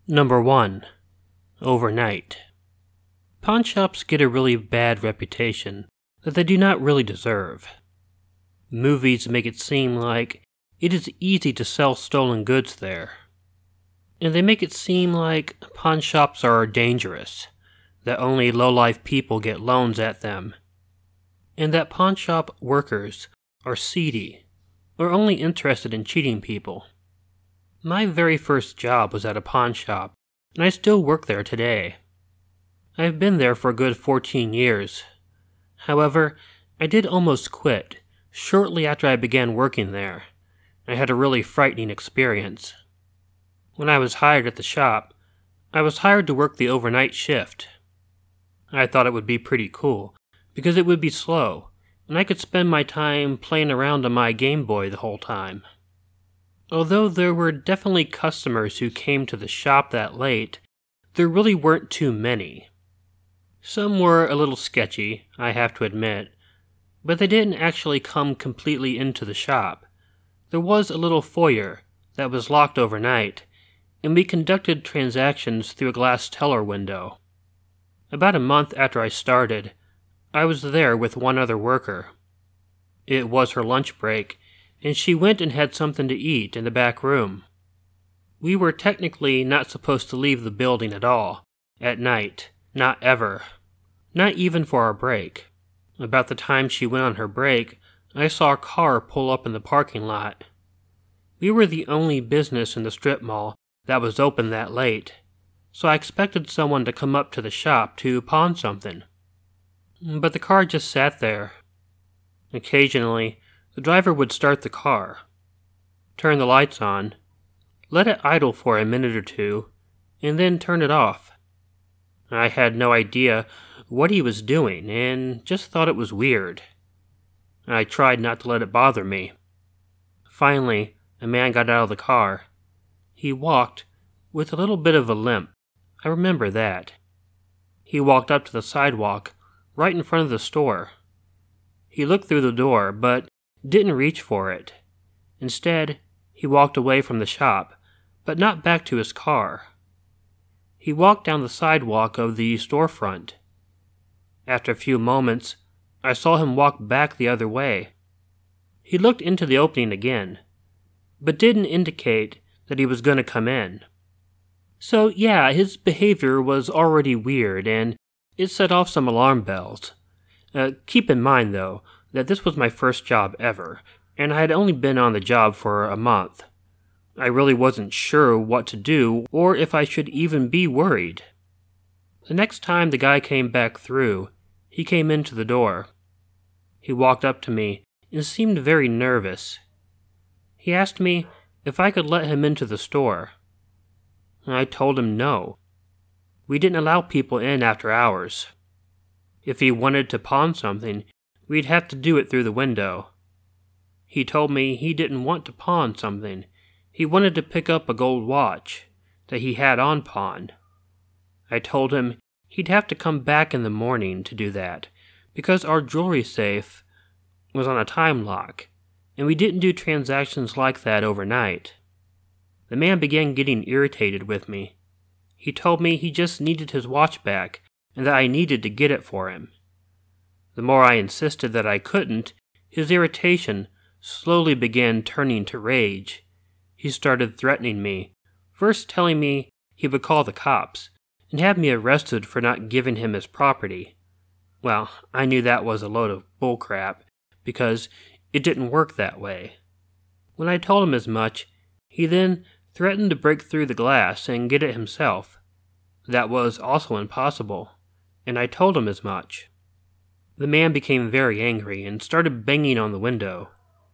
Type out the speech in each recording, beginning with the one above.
Number 1. Overnight. Pawn shops get a really bad reputation that they do not really deserve. Movies make it seem like it is easy to sell stolen goods there. And they make it seem like pawn shops are dangerous, that only low-life people get loans at them, and that pawn shop workers are seedy or only interested in cheating people. My very first job was at a pawn shop, and I still work there today. I've been there for a good 14 years. However, I did almost quit shortly after I began working there. I had a really frightening experience. When I was hired at the shop, I was hired to work the overnight shift. I thought it would be pretty cool, because it would be slow, and I could spend my time playing around on my Game Boy the whole time. Although there were definitely customers who came to the shop that late, there really weren't too many. Some were a little sketchy, I have to admit, but they didn't actually come completely into the shop. There was a little foyer that was locked overnight, and we conducted transactions through a glass teller window. About a month after I started, I was there with one other worker. It was her lunch break, and she went and had something to eat in the back room. We were technically not supposed to leave the building at all, at night, not ever, not even for our break. About the time she went on her break, I saw a car pull up in the parking lot. We were the only business in the strip mall that was open that late, so I expected someone to come up to the shop to pawn something. But the car just sat there. Occasionally, the driver would start the car, turn the lights on, let it idle for a minute or two, and then turn it off. I had no idea what he was doing and just thought it was weird. I tried not to let it bother me. Finally, a man got out of the car. He walked with a little bit of a limp. I remember that. He walked up to the sidewalk right in front of the store. He looked through the door, but didn't reach for it. Instead, he walked away from the shop, but not back to his car. He walked down the sidewalk of the storefront. After a few moments, I saw him walk back the other way. He looked into the opening again, but didn't indicate that he was going to come in. So yeah, his behavior was already weird, and it set off some alarm bells. Keep in mind, though, that this was my first job ever, and I had only been on the job for a month. I really wasn't sure what to do, or if I should even be worried. The next time the guy came back through, he came into the door. He walked up to me and seemed very nervous. He asked me if I could let him into the store. I told him no. We didn't allow people in after hours. If he wanted to pawn something, we'd have to do it through the window. He told me he didn't want to pawn something. He wanted to pick up a gold watch that he had on pawn. I told him he'd have to come back in the morning to do that, because our jewelry safe was on a time lock, and we didn't do transactions like that overnight. The man began getting irritated with me. He told me he just needed his watch back, and that I needed to get it for him. The more I insisted that I couldn't, his irritation slowly began turning to rage. He started threatening me, first telling me he would call the cops and have me arrested for not giving him his property. Well, I knew that was a load of bullcrap, because it didn't work that way. When I told him as much, he then threatened to break through the glass and get it himself. That was also impossible, and I told him as much. The man became very angry and started banging on the window.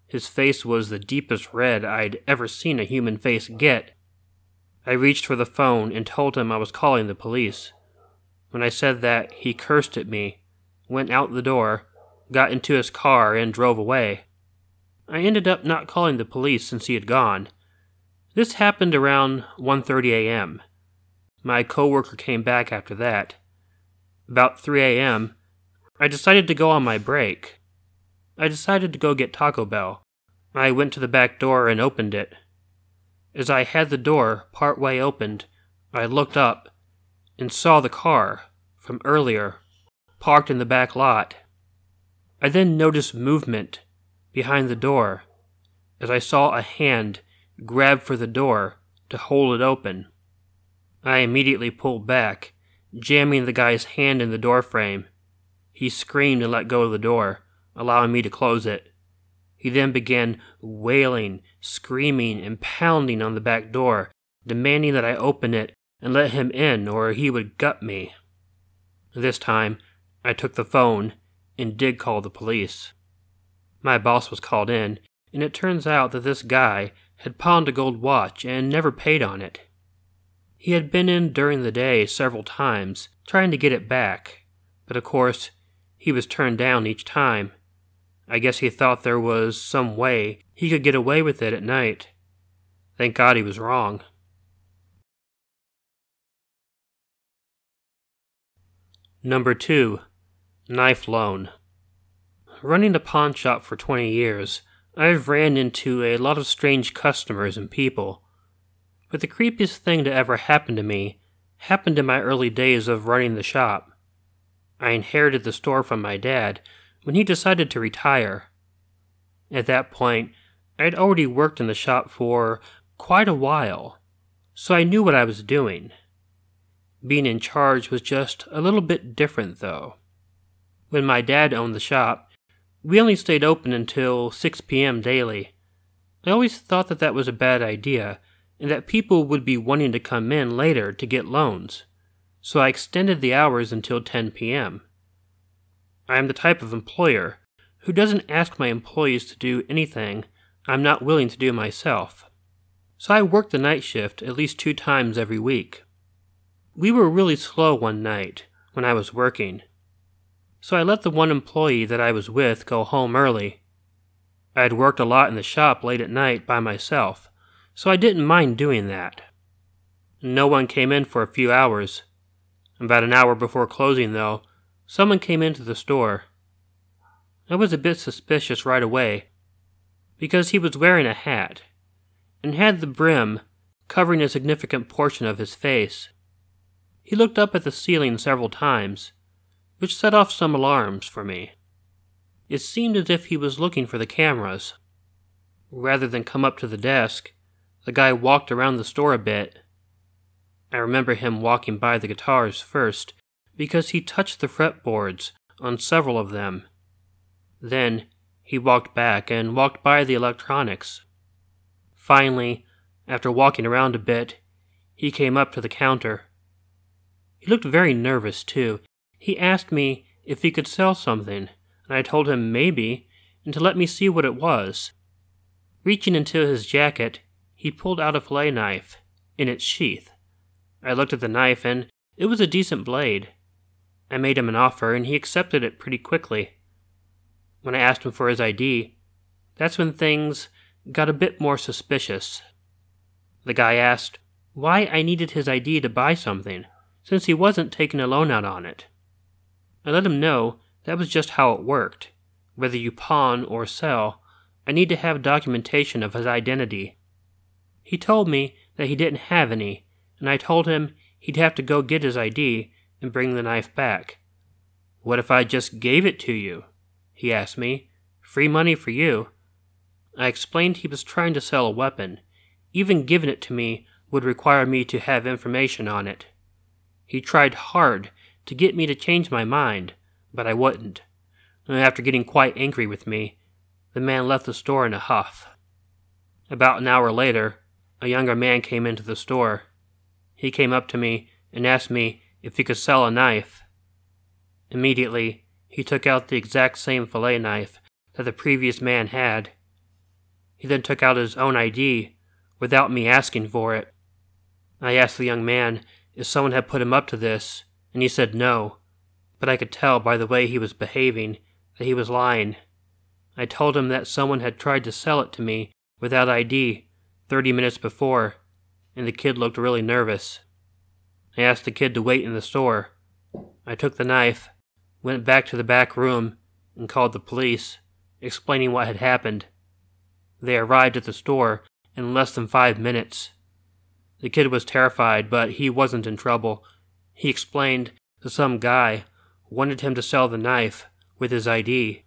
His face was the deepest red I'd ever seen a human face get. I reached for the phone and told him I was calling the police. When I said that, he cursed at me, went out the door, got into his car, and drove away. I ended up not calling the police since he had gone. This happened around 1:30 a.m. My coworker came back after that. About 3 a.m., I decided to go on my break. I decided to go get Taco Bell. I went to the back door and opened it. As I had the door part way opened, I looked up and saw the car from earlier parked in the back lot. I then noticed movement behind the door as I saw a hand grab for the door to hold it open. I immediately pulled back, jamming the guy's hand in the doorframe. He screamed and let go of the door, allowing me to close it. He then began wailing, screaming, and pounding on the back door, demanding that I open it and let him in or he would gut me. This time, I took the phone and did call the police. My boss was called in, and it turns out that this guy had pawned a gold watch and never paid on it. He had been in during the day several times, trying to get it back, but of course, he was turned down each time. I guess he thought there was some way he could get away with it at night. Thank God he was wrong. Number 2. Knife loan. Running a pawn shop for 20 years, I've ran into a lot of strange customers and people. But the creepiest thing to ever happen to me happened in my early days of running the shop. I inherited the store from my dad when he decided to retire. At that point, I'd already worked in the shop for quite a while, so I knew what I was doing. Being in charge was just a little bit different, though. When my dad owned the shop, we only stayed open until 6 p.m. daily. I always thought that that was a bad idea, and that people would be wanting to come in later to get loans, so I extended the hours until 10 p.m. I am the type of employer who doesn't ask my employees to do anything I'm not willing to do myself. So I worked the night shift at least 2 times every week. We were really slow one night when I was working, so I let the one employee that I was with go home early. I had worked a lot in the shop late at night by myself, so I didn't mind doing that. No one came in for a few hours. About an hour before closing, though, someone came into the store. I was a bit suspicious right away, because he was wearing a hat, and had the brim covering a significant portion of his face. He looked up at the ceiling several times, which set off some alarms for me. It seemed as if he was looking for the cameras. Rather than come up to the desk, the guy walked around the store a bit. I remember him walking by the guitars first, because he touched the fretboards on several of them. Then he walked back and walked by the electronics. Finally, after walking around a bit, he came up to the counter. He looked very nervous, too. He asked me if he could sell something, and I told him maybe, and to let me see what it was. Reaching into his jacket, he pulled out a fillet knife in its sheath. I looked at the knife, and it was a decent blade. I made him an offer, and he accepted it pretty quickly. When I asked him for his ID, that's when things got a bit more suspicious. The guy asked why I needed his ID to buy something, since he wasn't taking a loan out on it. I let him know that was just how it worked. Whether you pawn or sell, I need to have documentation of his identity. He told me that he didn't have any, and I told him he'd have to go get his ID and bring the knife back. "What if I just gave it to you?" he asked me. "Free money for you." I explained he was trying to sell a weapon. Even giving it to me would require me to have information on it. He tried hard to get me to change my mind, but I wouldn't. After getting quite angry with me, the man left the store in a huff. About an hour later, a younger man came into the store. He came up to me and asked me if he could sell a knife. Immediately, he took out the exact same fillet knife that the previous man had. He then took out his own ID without me asking for it. I asked the young man if someone had put him up to this, and he said no, but I could tell by the way he was behaving that he was lying. I told him that someone had tried to sell it to me without ID 30 minutes before, and the kid looked really nervous. I asked the kid to wait in the store. I took the knife, went back to the back room, and called the police, explaining what had happened. They arrived at the store in less than 5 minutes. The kid was terrified, but he wasn't in trouble. He explained that some guy wanted him to sell the knife with his ID,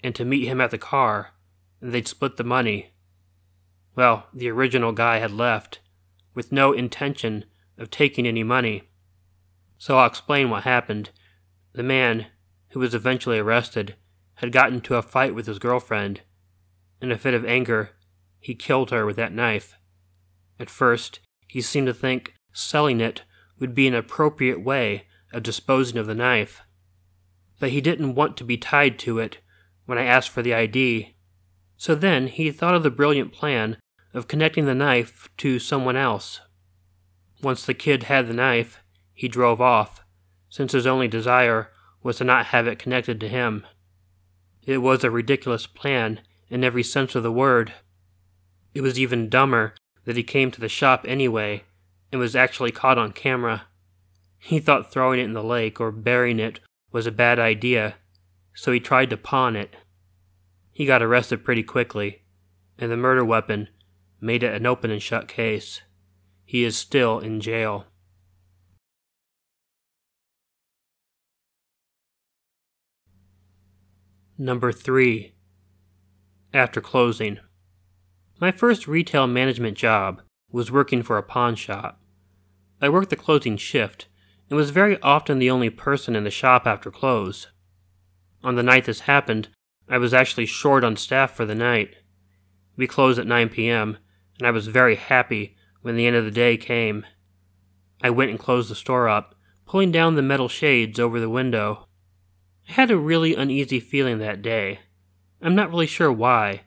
and to meet him at the car, and they'd split the money. Well, the original guy had left, with no intention of taking any money. So I'll explain what happened. The man, who was eventually arrested, had gotten into a fight with his girlfriend. In a fit of anger, he killed her with that knife. At first, he seemed to think selling it would be an appropriate way of disposing of the knife. But he didn't want to be tied to it when I asked for the ID. So then he thought of the brilliant plan of connecting the knife to someone else. Once the kid had the knife, he drove off, since his only desire was to not have it connected to him. It was a ridiculous plan in every sense of the word. It was even dumber that he came to the shop anyway and was actually caught on camera. He thought throwing it in the lake or burying it was a bad idea, so he tried to pawn it. He got arrested pretty quickly, and the murder weapon made it an open and shut case. He is still in jail. Number 3. After closing. My first retail management job was working for a pawn shop. I worked the closing shift and was very often the only person in the shop after close. On the night this happened, I was actually short on staff for the night. We closed at 9 p.m., and I was very happy when the end of the day came. I went and closed the store up, pulling down the metal shades over the window. I had a really uneasy feeling that day. I'm not really sure why,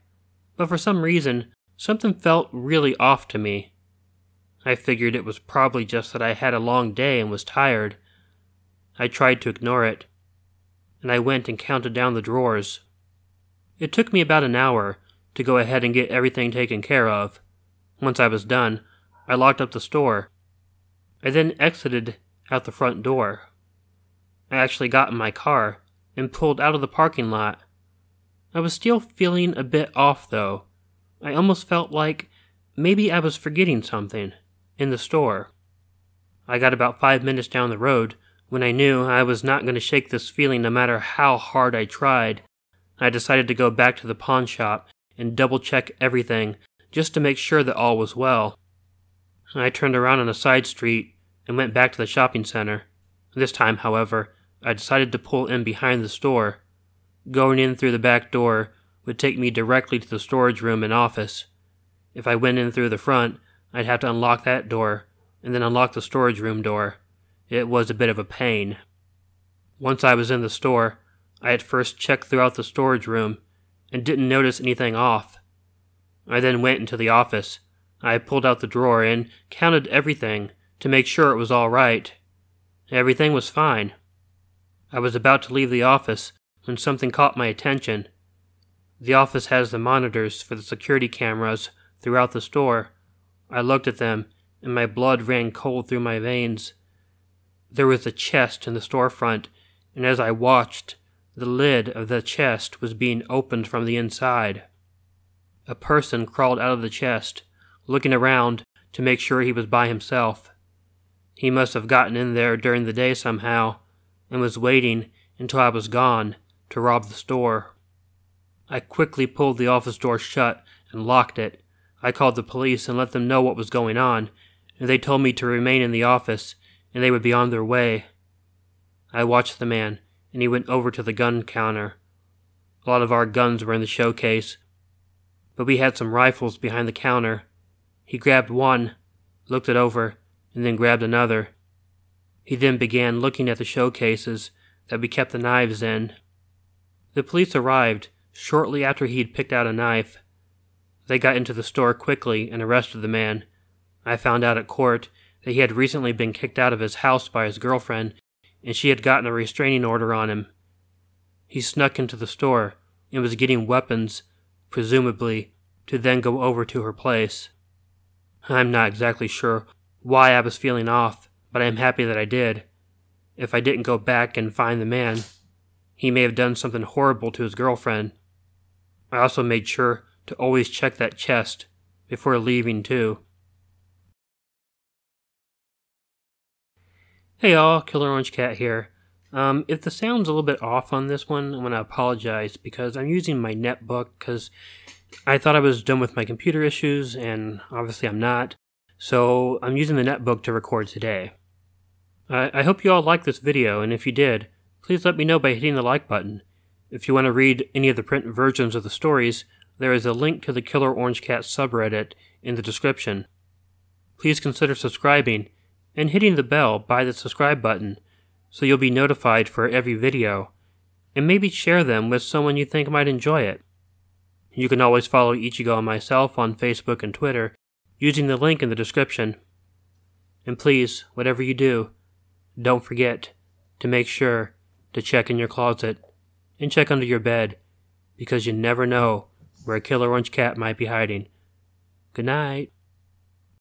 but for some reason, something felt really off to me. I figured it was probably just that I had a long day and was tired. I tried to ignore it, and I went and counted down the drawers. It took me about an hour to go ahead and get everything taken care of. Once I was done, I locked up the store. I then exited out the front door. I actually got in my car and pulled out of the parking lot. I was still feeling a bit off, though. I almost felt like maybe I was forgetting something in the store. I got about 5 minutes down the road when I knew I was not going to shake this feeling no matter how hard I tried. I decided to go back to the pawn shop and double-check everything just to make sure that all was well. I turned around on a side street and went back to the shopping center. This time, however, I decided to pull in behind the store. Going in through the back door would take me directly to the storage room and office. If I went in through the front, I'd have to unlock that door and then unlock the storage room door. It was a bit of a pain. Once I was in the store, I had first checked throughout the storage room and didn't notice anything off. I then went into the office. I pulled out the drawer and counted everything to make sure it was all right. Everything was fine. I was about to leave the office when something caught my attention. The office has the monitors for the security cameras throughout the store. I looked at them, and my blood ran cold through my veins. There was a chest in the storefront, and as I watched, the lid of the chest was being opened from the inside. A person crawled out of the chest, looking around to make sure he was by himself. He must have gotten in there during the day somehow, and was waiting until I was gone to rob the store. I quickly pulled the office door shut and locked it. I called the police and let them know what was going on, and they told me to remain in the office, and they would be on their way. I watched the man, and he went over to the gun counter. A lot of our guns were in the showcase, but we had some rifles behind the counter. He grabbed one, looked it over, and then grabbed another. He then began looking at the showcases that we kept the knives in. The police arrived shortly after he had picked out a knife. They got into the store quickly and arrested the man. I found out at court that he had recently been kicked out of his house by his girlfriend, and she had gotten a restraining order on him. He snuck into the store and was getting weapons, presumably, to then go over to her place. I'm not exactly sure why I was feeling off, but I am happy that I did. If I didn't go back and find the man, he may have done something horrible to his girlfriend. I also made sure to always check that chest before leaving, too. Hey all, Killer Orange Cat here. If the sound's a little bit off on this one, I'm going to apologize because I'm using my netbook because I thought I was done with my computer issues and obviously I'm not. So I'm using the netbook to record today. I hope you all liked this video, and if you did, please let me know by hitting the like button. If you want to read any of the print versions of the stories, there is a link to the Killer Orange Cat subreddit in the description. Please consider subscribing and hitting the bell by the subscribe button so you'll be notified for every video, and maybe share them with someone you think might enjoy it. You can always follow Ichigo and myself on Facebook and Twitter using the link in the description. And please, whatever you do, don't forget to make sure to check in your closet and check under your bed, because you never know where a Killer Orange Cat might be hiding. Good night.